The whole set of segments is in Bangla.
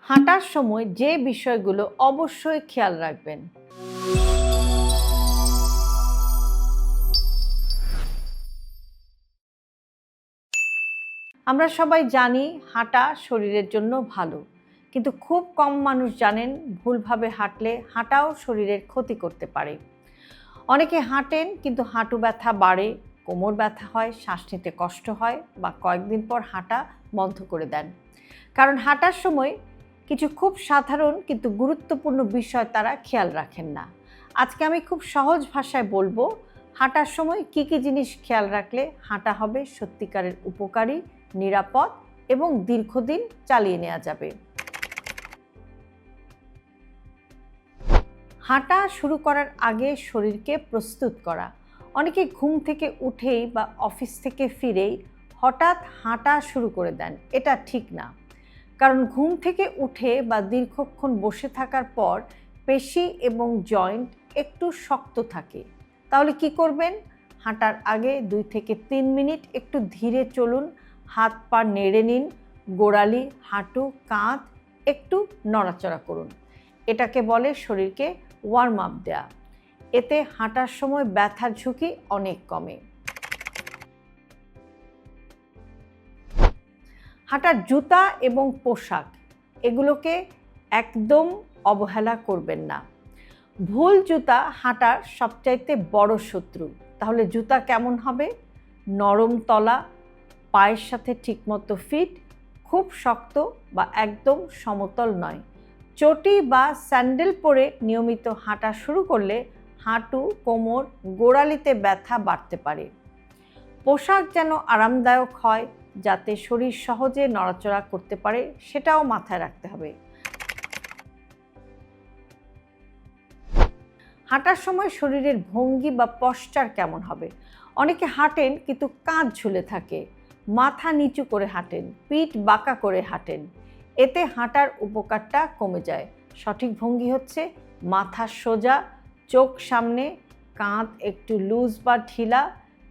হাঁটার সময় যে বিষয়গুলো অবশ্যই খেয়াল রাখবেন। আমরা সবাই জানি হাঁটা শরীরের জন্য ভালো, কিন্তু খুব কম মানুষ জানেন ভুলভাবে হাঁটলে হাঁটাও শরীরের ক্ষতি করতে পারে। অনেকে হাঁটেন কিন্তু হাঁটু ব্যথা বাড়ে, কোমর ব্যথা হয়, শ্বাস নিতে কষ্ট হয় বা কয়েকদিন পর হাঁটা বন্ধ করে দেন। কারণ হাঁটার সময় কিছু খুব সাধারণ কিন্তু গুরুত্বপূর্ণ বিষয় তারা খেয়াল রাখেন না। আজকে আমি খুব সহজ ভাষায় বলবো হাঁটার সময় কি কি জিনিস খেয়াল রাখলে হাঁটা হবে সত্যিকারের উপকারী, নিরাপদ এবং দীর্ঘদিন চালিয়ে নেওয়া যাবে। হাঁটা শুরু করার আগে শরীরকে প্রস্তুত করা। অনেকে ঘুম থেকে উঠেই বা অফিস থেকে ফিরেই হঠাৎ হাঁটা শুরু করে দেন, এটা ঠিক না। কারণ ঘুম থেকে উঠে বা দীর্ঘক্ষণ বসে থাকার পর পেশি এবং জয়েন্ট একটু শক্ত থাকে। তাহলে কি করবেন? হাঁটার আগে 2 থেকে 3 মিনিট একটু ধীরে চলুন, হাত পা নেড়ে নিন, গোড়ালি, হাঁটু, কাঁধ একটু নড়াচড়া করুন। এটাকে বলে শরীরকে ওয়ার্ম আপ দেয়া। এতে হাঁটার সময় ব্যথার ঝুঁকি অনেক কমে। হাঁটার জুতা এবং পোশাক এগুলোকে একদম অবহেলা করবেন না। ভুল জুতা হাঁটার সবচাইতে বড় শত্রু। তাহলে জুতা কেমন হবে? নরম তলা, পায়ের সাথে ঠিকমতো ফিট, খুব শক্ত বা একদম সমতল নয়। চটি বা স্যান্ডেল পরে নিয়মিত হাঁটা শুরু করলে হাঁটু, কোমর, গোড়ালিতে ব্যথা বাড়তে পারে। পোশাক যেন আরামদায়ক হয়, যাতে শরীর সহজে নড়াচড়া করতে পারে, সেটাও মাথায় রাখতে হবে। হাঁটার সময় শরীরের ভঙ্গি বা পশ্চার কেমন হবে? অনেকে হাঁটেন কিন্তু কাঁধ ঝুলে থাকে, মাথা নিচু করে হাঁটেন, পিঠ বাঁকা করে হাঁটেন। এতে হাঁটার উপকারটা কমে যায়। সঠিক ভঙ্গি হচ্ছে মাথা সোজা, চোখ সামনে, কাঁধ একটু লুজ বা ঢিলা,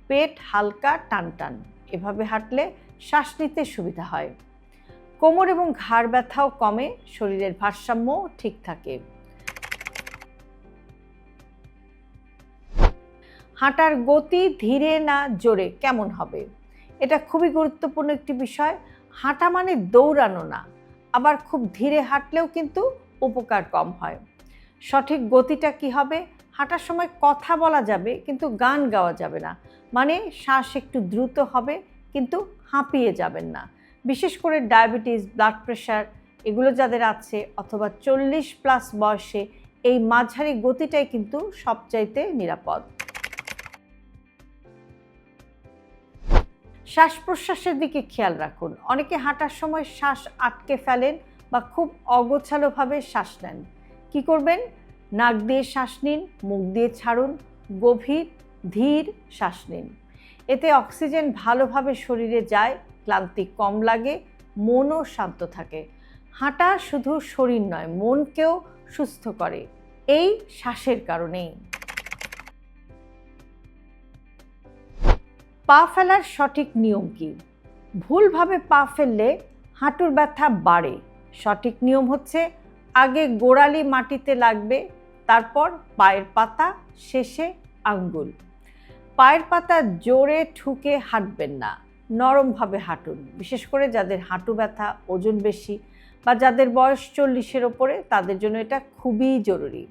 পেট হালকা টানটান। এভাবে হাঁটলে শ্বাস নিতে সুবিধা হয়। কোমর এবং ঘাড় ব্যথাও কমে, শরীরের ভারসাম্যও ঠিক থাকে। হাঁটার গতি ধীরে না জোরে কেমন হবে? এটা খুবই গুরুত্বপূর্ণ একটি বিষয়। হাঁটা মানে দৌড়ানো না, আবার খুব ধীরে হাঁটলেও কিন্তু উপকার কম হয়। সঠিক গতিটা কি হবে? হাঁটার সময় কথা বলা যাবে কিন্তু গান গাওয়া যাবে না। মানে শ্বাস একটু দ্রুত হবে কিন্তু হাঁপিয়ে যাবেন না। বিশেষ করে ডায়াবেটিস, ব্লাড প্রেশার এগুলো যাদের আছে অথবা 40+ বয়সে এই মাঝারি গতিটাই কিন্তু সবচাইতে নিরাপদ। শ্বাস প্রশ্বাসের দিকে খেয়াল রাখুন। অনেকে হাঁটার সময় শ্বাস আটকে ফেলেন বা খুব অগোছালোভাবে শ্বাস নেন। কি করবেন? নাক দিয়ে শ্বাস নিন, মুখ দিয়ে ছাড়ুন, গভীর ধীর শ্বাস নিন। এতে অক্সিজেন ভালোভাবে শরীরে যায়, ক্লান্তি কম লাগে, মনও শান্ত থাকে। হাঁটা শুধু শরীর নয়, মনকেও সুস্থ করে এই শ্বাসের কারণেই। পা ফেলার সঠিক নিয়ম কি? ভুলভাবে পা ফেললে হাঁটুর ব্যথা বাড়ে। সঠিক নিয়ম হচ্ছে আগে গোড়ালি মাটিতে লাগবে, তারপর পায়ের পাতা, শেষে আঙ্গুল। পায়ের পাতা জোরে ঠুকে হাঁটবেন না, নরমভাবে হাঁটুন। বিশেষ করে যাদের হাঁটু ব্যথা, ওজন বেশি বা যাদের বয়স 40-এর ওপরে, তাদের জন্য এটা খুবই জরুরি।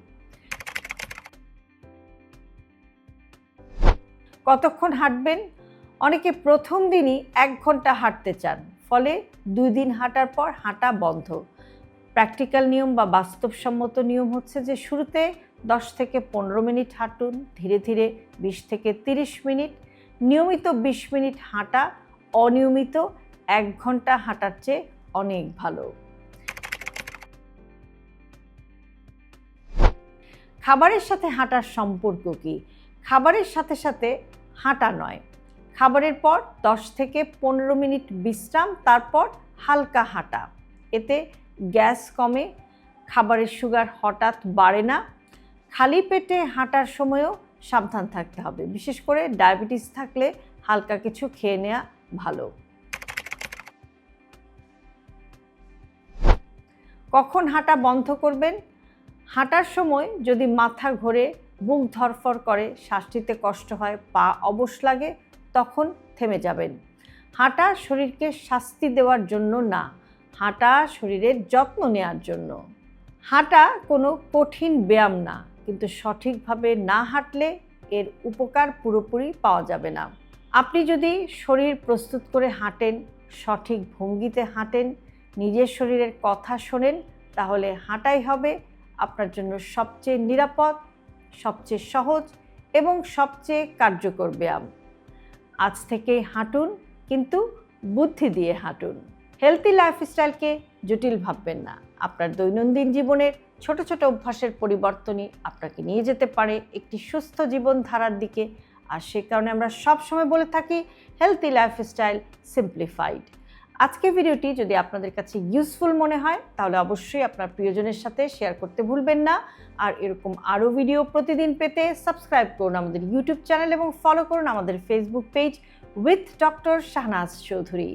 কতক্ষণ হাঁটবেন? অনেকে প্রথম দিনই 1 ঘন্টা হাঁটতে চান, ফলে 2 দিন হাঁটার পর হাঁটা বন্ধ। প্র্যাকটিক্যাল নিয়ম বা বাস্তবসম্মত নিয়ম হচ্ছে যে শুরুতে 10 থেকে 15 মিনিট হাঁটুন, ধীরে ধীরে 20 থেকে 30 মিনিট, নিয়মিত 20 মিনিট হাঁটা অনিয়মিত 1 ঘন্টা হাঁটার চেয়ে অনেক ভালো। খাবারের সাথে হাঁটার সম্পর্ক কি? খাবারের সাথে সাথে হাঁটা নয়। খাবারের পর 10 থেকে 15 মিনিট বিশ্রাম, তারপর হালকা হাঁটা। এতে গ্যাস কমে, খাবারের সুগার হঠাৎ বাড়ে না। খালি পেটে হাঁটার সময়ও সাবধান থাকতে হবে। বিশেষ করে ডায়াবেটিস থাকলে হালকা কিছু খেয়ে নেওয়া ভালো। কখন হাঁটা বন্ধ করবেন? হাঁটার সময় যদি মাথা ঘোরে, বুক ধড়ফড় করে, শ্বাস নিতে কষ্ট হয়, পা অবশ লাগে, তখন থেমে যাবেন। হাঁটা শরীরকে শাস্তি দেওয়ার জন্য না, হাঁটা শরীরের যত্ন নেওয়ার জন্য। হাঁটা কোনো কঠিন ব্যায়াম না, কিন্তু সঠিকভাবে না হাঁটলে এর উপকার পুরোপুরি পাওয়া যাবে না। আপনি যদি শরীর প্রস্তুত করে হাঁটেন, সঠিক ভঙ্গিতে হাঁটেন, নিজের শরীরের কথা শোনেন, তাহলে হাঁটাই হবে আপনার জন্য সবচেয়ে নিরাপদ, সবচেয়ে সহজ এবং সবচেয়ে কার্যকর ব্যায়াম। আজ থেকেই হাঁটুন, কিন্তু বুদ্ধি দিয়ে হাঁটুন। হেলথি লাইফস্টাইলকে জটিল ভাববেন না। আপনার দৈনন্দিন জীবনের ছোট ছোট অভ্যাসের পরিবর্তনই আপনাকে নিয়ে যেতে পারে একটি সুস্থ জীবনধারার দিকে। আর সে কারণে আমরা সবসময় বলে থাকি হেলথি লাইফস্টাইল সিম্পলিফাইড। আজকের ভিডিওটি যদি আপনাদের কাছে ইউজফুল মনে হয় তাহলে অবশ্যই আপনার প্রিয়জনের সাথে শেয়ার করতে ভুলবেন না। আর এরকম আরও ভিডিও প্রতিদিন পেতে সাবস্ক্রাইব করুন আমাদের ইউটিউব চ্যানেল এবং ফলো করুন আমাদের Facebook page with doctor Shahnaz Chowdhury.